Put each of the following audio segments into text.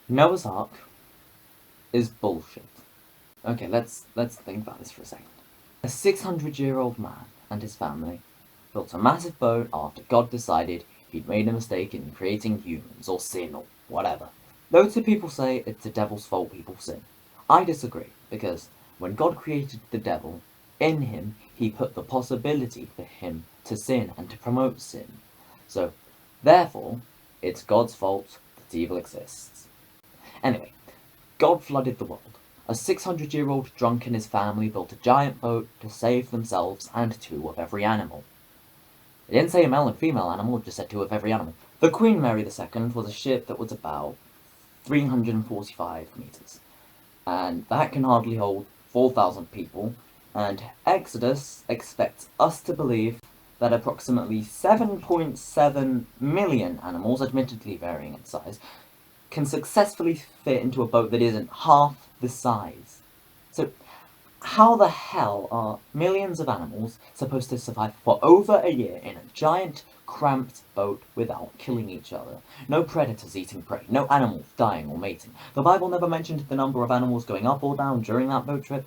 Noah's Ark is bullshit. Okay, let's think about this for a second. A 600-year-old man and his family built a massive boat after God decided he'd made a mistake in creating humans, or sin, or whatever. Loads of people say it's the devil's fault people sin. I disagree, because when God created the devil, in him he put the possibility for him to sin and to promote sin. So, therefore, it's God's fault that evil exists. Anyway, God flooded the world. A 600-year-old drunk and his family built a giant boat to save themselves and two of every animal. It didn't say a male and female animal, it just said two of every animal. The Queen Mary II was a ship that was about 345 meters, and that can hardly hold 4,000 people, and Exodus expects us to believe that approximately 7.7 million animals, admittedly varying in size, can successfully fit into a boat that isn't half the size. So, how the hell are millions of animals supposed to survive for over a year in a giant, cramped boat without killing each other? No predators eating prey, no animals dying or mating. The Bible never mentioned the number of animals going up or down during that boat trip.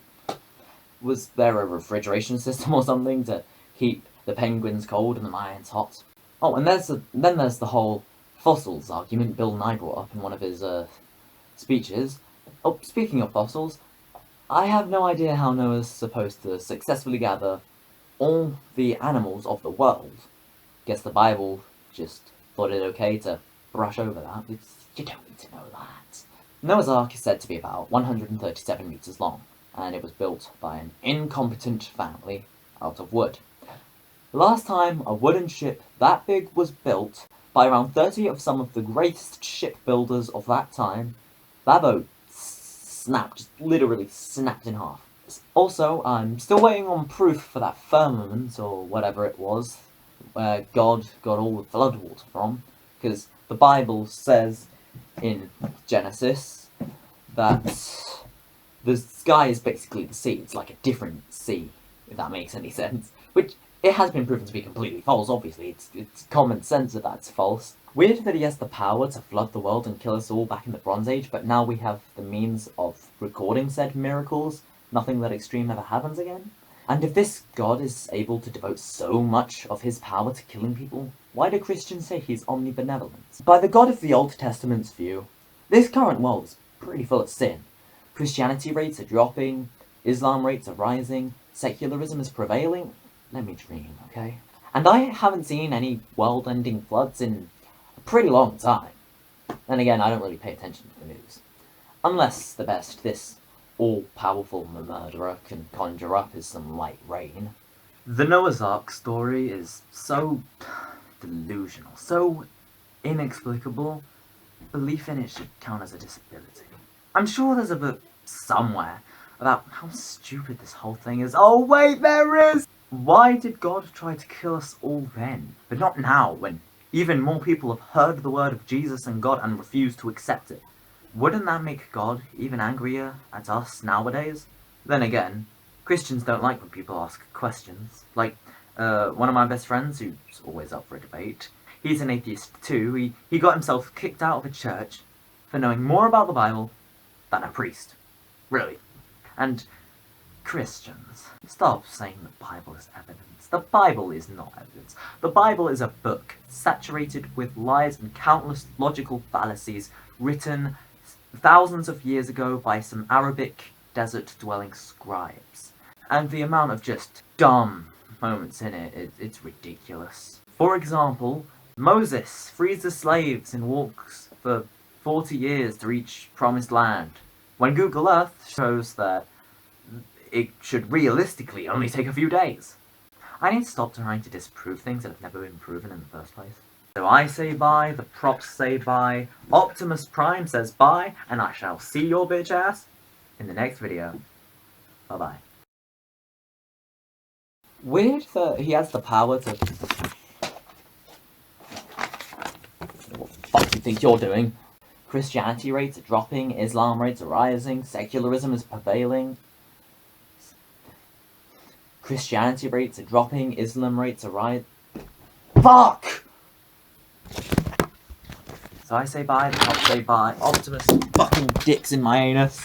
Was there a refrigeration system or something to keep the penguins cold and the Mayans hot? Oh, and then there's the whole fossils argument Bill Nye brought up in one of his speeches. Oh, speaking of fossils, I have no idea how Noah's supposed to successfully gather all the animals of the world. Guess the Bible just thought it okay to brush over that. You don't need to know that. Noah's Ark is said to be about 137 meters long, and it was built by an incompetent family out of wood. The last time a wooden ship that big was built by around 30 of some of the greatest shipbuilders of that time, that boat snapped, just literally snapped in half. Also, I'm still waiting on proof for that firmament, or whatever it was, where God got all the floodwater from, because the Bible says in Genesis that the sky is basically the sea. It's like a different sea, if that makes any sense. Which, it has been proven to be completely false, obviously. It's common sense that that's false. Weird that he has the power to flood the world and kill us all back in the Bronze Age, but now we have the means of recording said miracles. Nothing that extreme ever happens again. And if this God is able to devote so much of his power to killing people, why do Christians say he's omnibenevolent? By the God of the Old Testament's view, this current world is pretty full of sin. Christianity rates are dropping, Islam rates are rising, secularism is prevailing. Let me dream, okay? And I haven't seen any world-ending floods in a pretty long time. Then again, I don't really pay attention to the news. Unless the best this all-powerful murderer can conjure up is some light rain. The Noah's Ark story is so delusional, so inexplicable, belief in it should count as a disability. I'm sure there's a book somewhere about how stupid this whole thing is. Oh wait, there is! Why did God try to kill us all then, but not now, when even more people have heard the word of Jesus and God and refuse to accept it? Wouldn't that make God even angrier at us nowadays? Then again, Christians don't like when people ask questions. Like, one of my best friends, who's always up for a debate, he's an atheist too. He got himself kicked out of a church for knowing more about the Bible than a priest. Really. And Christians, stop saying the Bible is evidence. The Bible is not evidence. The Bible is a book saturated with lies and countless logical fallacies written thousands of years ago by some Arabic desert-dwelling scribes. And the amount of just dumb moments in it, it's ridiculous. For example, Moses frees the slaves and walks for 40 years to reach Promised Land, when Google Earth shows that it should realistically only take a few days. I need to stop trying to disprove things that have never been proven in the first place. So I say bye, the props say bye, Optimus Prime says bye, and I shall see your bitch ass in the next video. Bye bye. Weird that he has the power to... What the fuck do you think you're doing? Christianity rates are dropping, Islam rates are rising, secularism is prevailing. Christianity rates are dropping, Islam rates are rising. Fuck! So I say bye, the cops say bye. Optimus fucking dicks in my anus.